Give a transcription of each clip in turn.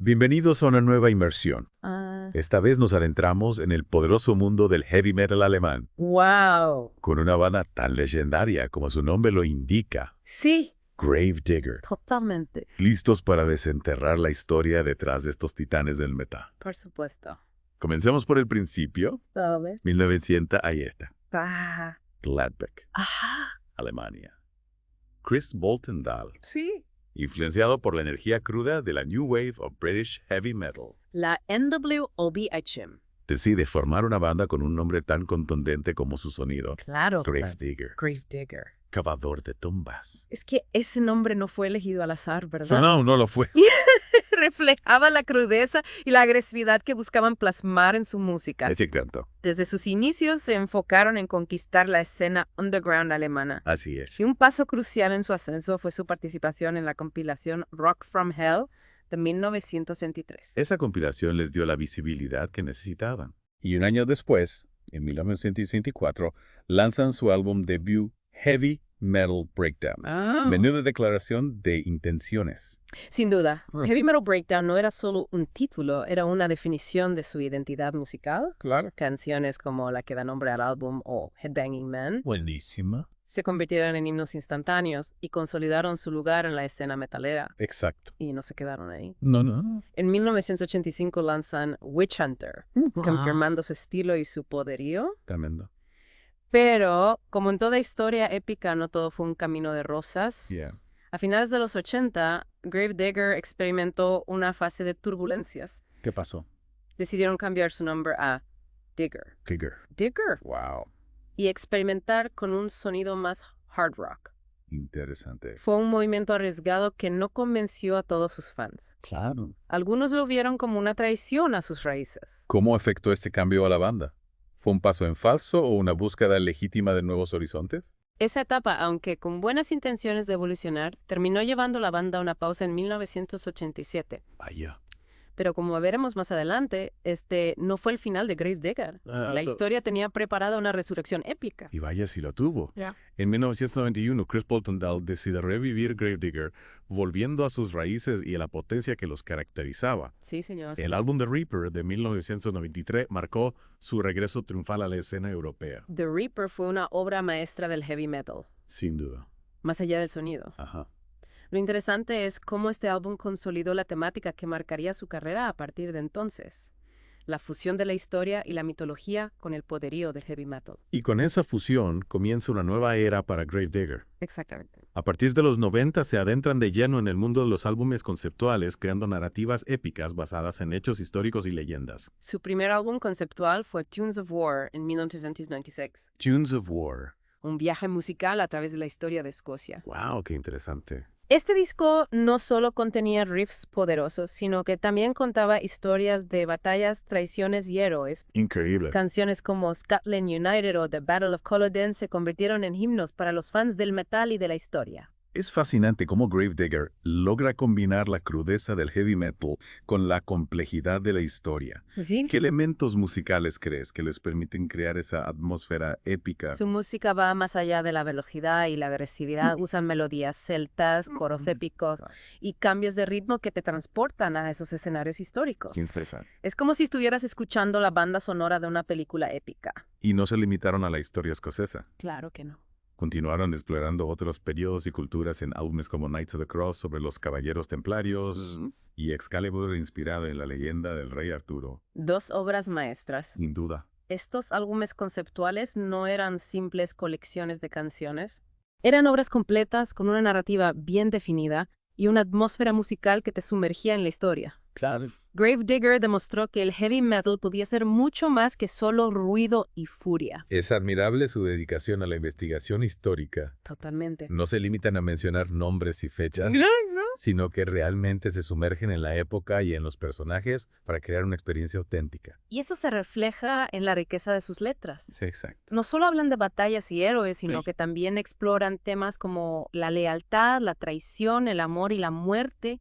Bienvenidos a una nueva inmersión. Ah, Esta vez nos adentramos en el poderoso mundo del heavy metal alemán, wow. con una banda tan legendaria como su nombre lo indica, Sí, Gravedigger. totalmente. Listos para desenterrar la historia detrás de estos titanes del metal. Por supuesto. Comencemos por el principio. ¿Sabes? 1900, ahí está. Ah, Gladbeck, ajá. Alemania. Chris Boltendahl, Sí. influenciado por la energía cruda de la New Wave of British Heavy Metal, La NWOBHM. decide formar una banda con un nombre tan contundente como su sonido. Claro. Gravedigger, Gravedigger. cavador de tumbas. Es que ese nombre no fue elegido al azar, ¿verdad? No lo fue. Reflejaba la crudeza y la agresividad que buscaban plasmar en su música. Es cierto. Desde sus inicios se enfocaron en conquistar la escena underground alemana. Así es. Y un paso crucial en su ascenso fue su participación en la compilación Rock from Hell de 1963. Esa compilación les dio la visibilidad que necesitaban. Y un año después, en 1964, lanzan su álbum debut Heavy Metal Breakdown. Menuda declaración de intenciones. Sin duda, Heavy Metal Breakdown no era solo un título, era una definición de su identidad musical. Claro. Canciones como la que da nombre al álbum o Headbanging Man Buenísima. se convirtieron en himnos instantáneos y consolidaron su lugar en la escena metalera. Exacto. Y no se quedaron ahí. No. En 1985 lanzan Witch Hunter, confirmando su estilo y su poderío. Tremendo. Pero, como en toda historia épica, no todo fue un camino de rosas. Yeah. A finales de los 80, Gravedigger experimentó una fase de turbulencias. ¿Qué pasó? Decidieron cambiar su nombre a Digger. Digger. Wow. Y experimentar con un sonido más hard rock. Interesante. Fue un movimiento arriesgado que no convenció a todos sus fans. Claro. Algunos lo vieron como una traición a sus raíces. ¿Cómo afectó este cambio a la banda? ¿Fue un paso en falso o una búsqueda legítima de nuevos horizontes? Esa etapa, aunque con buenas intenciones de evolucionar, terminó llevando la banda a una pausa en 1987. Vaya. Pero como veremos más adelante, este no fue el final de Gravedigger. La historia tenía preparada una resurrección épica. Y vaya si lo tuvo. Ya. En 1991, Chris Boltendahl decide revivir Gravedigger, volviendo a sus raíces y a la potencia que los caracterizaba. Sí, señor. El álbum The Reaper de 1993 marcó su regreso triunfal a la escena europea. The Reaper fue una obra maestra del heavy metal, Sin duda. más allá del sonido. Ajá. Lo interesante es cómo este álbum consolidó la temática que marcaría su carrera a partir de entonces. La fusión de la historia y la mitología con el poderío del heavy metal. Y con esa fusión comienza una nueva era para Gravedigger. Exactamente. A partir de los 90 se adentran de lleno en el mundo de los álbumes conceptuales, creando narrativas épicas basadas en hechos históricos y leyendas. Su primer álbum conceptual fue Tunes of War en 1996. Tunes of War. Un viaje musical a través de la historia de Escocia. ¡Wow! ¡Qué interesante! Este disco no solo contenía riffs poderosos, sino que también contaba historias de batallas, traiciones y héroes. Increíble. Canciones como Scotland United o The Battle of Culloden se convirtieron en himnos para los fans del metal y de la historia. Es fascinante cómo Gravedigger logra combinar la crudeza del heavy metal con la complejidad de la historia. ¿Sí? ¿Qué elementos musicales crees que les permiten crear esa atmósfera épica? Su música va más allá de la velocidad y la agresividad. Usan melodías celtas, coros épicos y cambios de ritmo que te transportan a esos escenarios históricos. Sin cesar. Es como si estuvieras escuchando la banda sonora de una película épica. Y no se limitaron a la historia escocesa. Claro que no. Continuaron explorando otros periodos y culturas en álbumes como Knights of the Cross sobre los caballeros templarios y Excalibur inspirado en la leyenda del rey Arturo. Dos obras maestras. Sin duda. Estos álbumes conceptuales no eran simples colecciones de canciones. Eran obras completas con una narrativa bien definida y una atmósfera musical que te sumergía en la historia. Claro. Gravedigger demostró que el heavy metal podía ser mucho más que solo ruido y furia. Es admirable su dedicación a la investigación histórica. Totalmente. No se limitan a mencionar nombres y fechas, sino que realmente se sumergen en la época y en los personajes para crear una experiencia auténtica. Y eso se refleja en la riqueza de sus letras. Sí, exacto. No solo hablan de batallas y héroes, sino que también exploran temas como la lealtad, la traición, el amor y la muerte.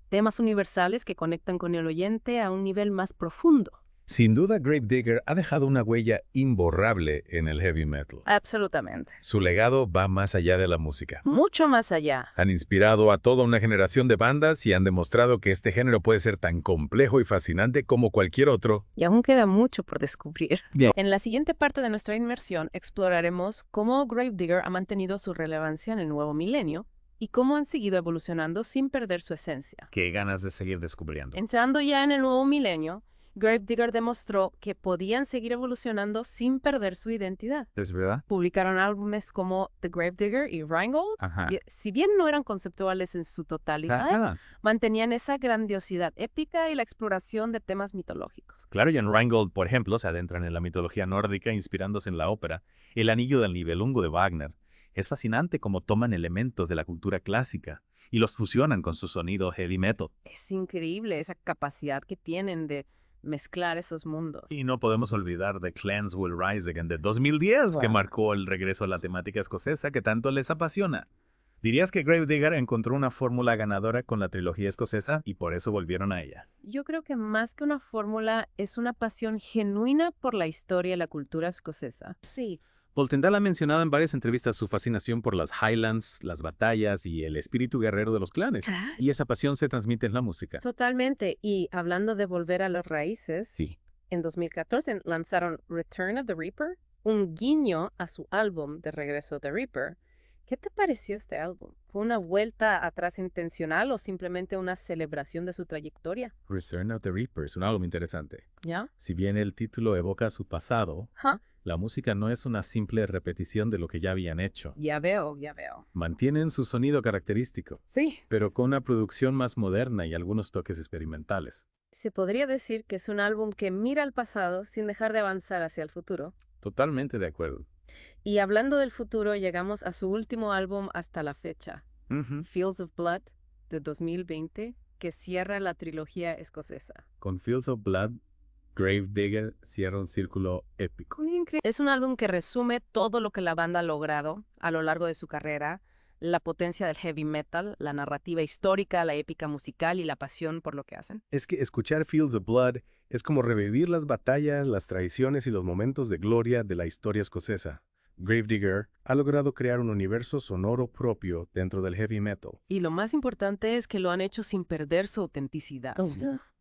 Temas universales que conectan con el oyente a un nivel más profundo. Sin duda, Gravedigger ha dejado una huella imborrable en el heavy metal. Absolutamente. Su legado va más allá de la música. Mucho más allá. Han inspirado a toda una generación de bandas y han demostrado que este género puede ser tan complejo y fascinante como cualquier otro. Y aún queda mucho por descubrir. Bien. En la siguiente parte de nuestra inmersión exploraremos cómo Gravedigger ha mantenido su relevancia en el nuevo milenio y cómo han seguido evolucionando sin perder su esencia. Qué ganas de seguir descubriendo. Entrando ya en el nuevo milenio, Gravedigger demostró que podían seguir evolucionando sin perder su identidad. ¿Es verdad? Publicaron álbumes como The Gravedigger y Rheingold. Ajá. Y, si bien no eran conceptuales en su totalidad, mantenían esa grandiosidad épica y la exploración de temas mitológicos. Claro, y en Rheingold, por ejemplo, se adentran en la mitología nórdica inspirándose en la ópera El Anillo del Nibelungo de Wagner. Es fascinante cómo toman elementos de la cultura clásica y los fusionan con su sonido heavy metal. Es increíble esa capacidad que tienen de mezclar esos mundos. Y no podemos olvidar The Clans Will Rise Again de 2010, que Wow. marcó el regreso a la temática escocesa que tanto les apasiona. ¿Dirías que Gravedigger encontró una fórmula ganadora con la trilogía escocesa y por eso volvieron a ella? Yo creo que más que una fórmula, es una pasión genuina por la historia y la cultura escocesa. Sí. Paul Tyndall ha mencionado en varias entrevistas su fascinación por las Highlands, las batallas y el espíritu guerrero de los clanes. Claro. Y esa pasión se transmite en la música. Totalmente. Y hablando de volver a las raíces, Sí. en 2014 lanzaron Return of the Reaper, un guiño a su álbum de regreso The Reaper. ¿Qué te pareció este álbum? ¿Fue una vuelta atrás intencional o simplemente una celebración de su trayectoria? Return of the Reaper es un álbum interesante. ¿Ya? Si bien el título evoca su pasado, Ajá. la música no es una simple repetición de lo que ya habían hecho. Ya veo, ya veo. Mantienen su sonido característico, Sí. pero con una producción más moderna y algunos toques experimentales. Se podría decir que es un álbum que mira al pasado sin dejar de avanzar hacia el futuro. Totalmente de acuerdo. Y hablando del futuro, llegamos a su último álbum hasta la fecha, Fields of Blood, de 2020, que cierra la trilogía escocesa. Con Fields of Blood, Gravedigger cierra un círculo épico. Es un álbum que resume todo lo que la banda ha logrado a lo largo de su carrera, la potencia del heavy metal, la narrativa histórica, la épica musical y la pasión por lo que hacen. Es que escuchar Fields of Blood es como revivir las batallas, las traiciones y los momentos de gloria de la historia escocesa. Gravedigger ha logrado crear un universo sonoro propio dentro del heavy metal. Y lo más importante es que lo han hecho sin perder su autenticidad.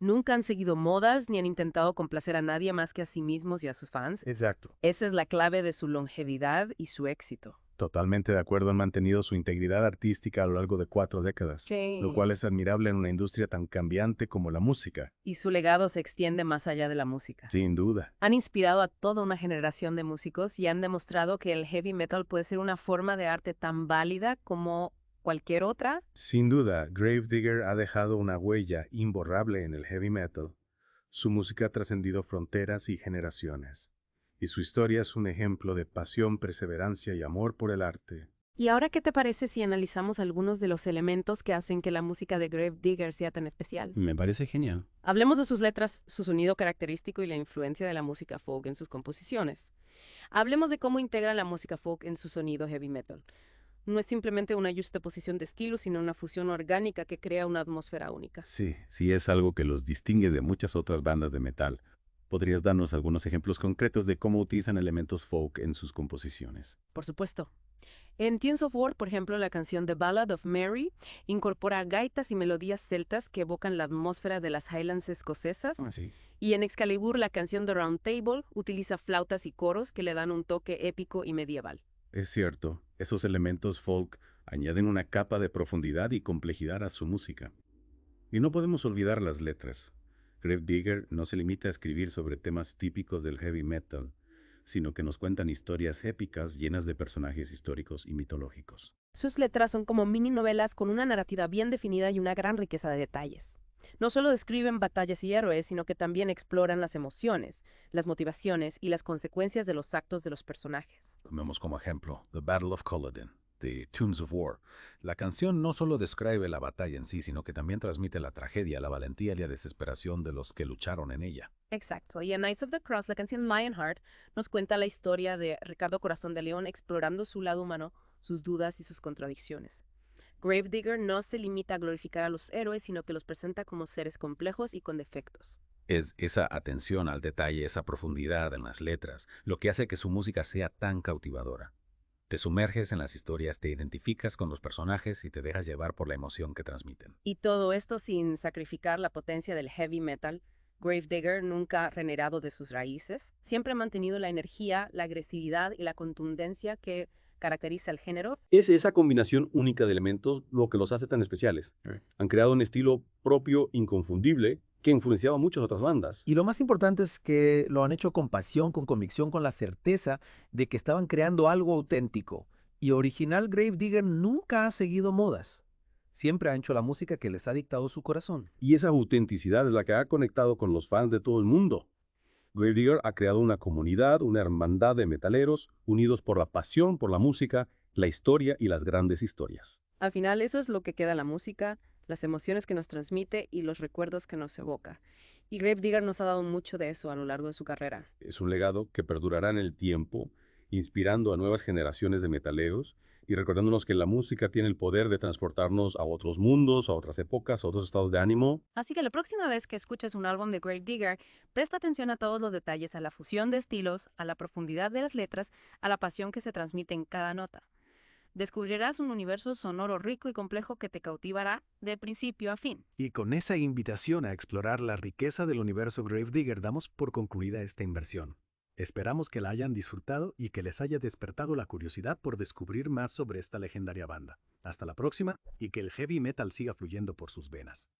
Nunca han seguido modas ni han intentado complacer a nadie más que a sí mismos y a sus fans. Exacto. Esa es la clave de su longevidad y su éxito. Totalmente de acuerdo, han mantenido su integridad artística a lo largo de 4 décadas, lo cual es admirable en una industria tan cambiante como la música. Y su legado se extiende más allá de la música. Sin duda. Han inspirado a toda una generación de músicos y han demostrado que el heavy metal puede ser una forma de arte tan válida como cualquier otra. Sin duda, Gravedigger ha dejado una huella imborrable en el heavy metal. Su música ha trascendido fronteras y generaciones. Y su historia es un ejemplo de pasión, perseverancia y amor por el arte. ¿Y ahora qué te parece si analizamos algunos de los elementos que hacen que la música de Gravedigger sea tan especial? Me parece genial. Hablemos de sus letras, su sonido característico y la influencia de la música folk en sus composiciones. Hablemos de cómo integra la música folk en su sonido heavy metal. No es simplemente una juxtaposición de estilos, sino una fusión orgánica que crea una atmósfera única. Sí, sí es algo que los distingue de muchas otras bandas de metal. ¿Podrías darnos algunos ejemplos concretos de cómo utilizan elementos folk en sus composiciones? Por supuesto. En Tunes of War, por ejemplo, la canción The Ballad of Mary incorpora gaitas y melodías celtas que evocan la atmósfera de las Highlands escocesas. Sí. Y en Excalibur, la canción The Round Table utiliza flautas y coros que le dan un toque épico y medieval. Es cierto, esos elementos folk añaden una capa de profundidad y complejidad a su música. Y no podemos olvidar las letras. Gravedigger no se limita a escribir sobre temas típicos del heavy metal, sino que nos cuentan historias épicas llenas de personajes históricos y mitológicos. Sus letras son como mini novelas con una narrativa bien definida y una gran riqueza de detalles. No solo describen batallas y héroes, sino que también exploran las emociones, las motivaciones y las consecuencias de los actos de los personajes. Tomemos como ejemplo The Battle of Culloden, de Tunes of War. La canción no solo describe la batalla en sí, sino que también transmite la tragedia, la valentía y la desesperación de los que lucharon en ella. Exacto. Y en Knights of the Cross, la canción Lionheart nos cuenta la historia de Ricardo Corazón de León explorando su lado humano, sus dudas y sus contradicciones. Gravedigger no se limita a glorificar a los héroes, sino que los presenta como seres complejos y con defectos. Es esa atención al detalle, esa profundidad en las letras, lo que hace que su música sea tan cautivadora. Te sumerges en las historias, te identificas con los personajes y te dejas llevar por la emoción que transmiten. Y todo esto sin sacrificar la potencia del heavy metal. Gravedigger nunca ha renegado de sus raíces, siempre ha mantenido la energía, la agresividad y la contundencia que caracteriza el género. Es esa combinación única de elementos lo que los hace tan especiales. Han creado un estilo propio, inconfundible, que influenciaba a muchas otras bandas. Y lo más importante es que lo han hecho con pasión, con convicción, con la certeza de que estaban creando algo auténtico. Y original Gravedigger nunca ha seguido modas. Siempre ha hecho la música que les ha dictado su corazón. Y esa autenticidad es la que ha conectado con los fans de todo el mundo. Gravedigger ha creado una comunidad, una hermandad de metaleros unidos por la pasión por la música, la historia y las grandes historias. Al final eso es lo que queda la música, las emociones que nos transmite y los recuerdos que nos evoca. Y Gravedigger nos ha dado mucho de eso a lo largo de su carrera. Es un legado que perdurará en el tiempo, inspirando a nuevas generaciones de metaleros y recordándonos que la música tiene el poder de transportarnos a otros mundos, a otras épocas, a otros estados de ánimo. Así que la próxima vez que escuches un álbum de Gravedigger, presta atención a todos los detalles, a la fusión de estilos, a la profundidad de las letras, a la pasión que se transmite en cada nota. Descubrirás un universo sonoro rico y complejo que te cautivará de principio a fin. Y con esa invitación a explorar la riqueza del universo Gravedigger damos por concluida esta inversión. Esperamos que la hayan disfrutado y que les haya despertado la curiosidad por descubrir más sobre esta legendaria banda. Hasta la próxima y que el heavy metal siga fluyendo por sus venas.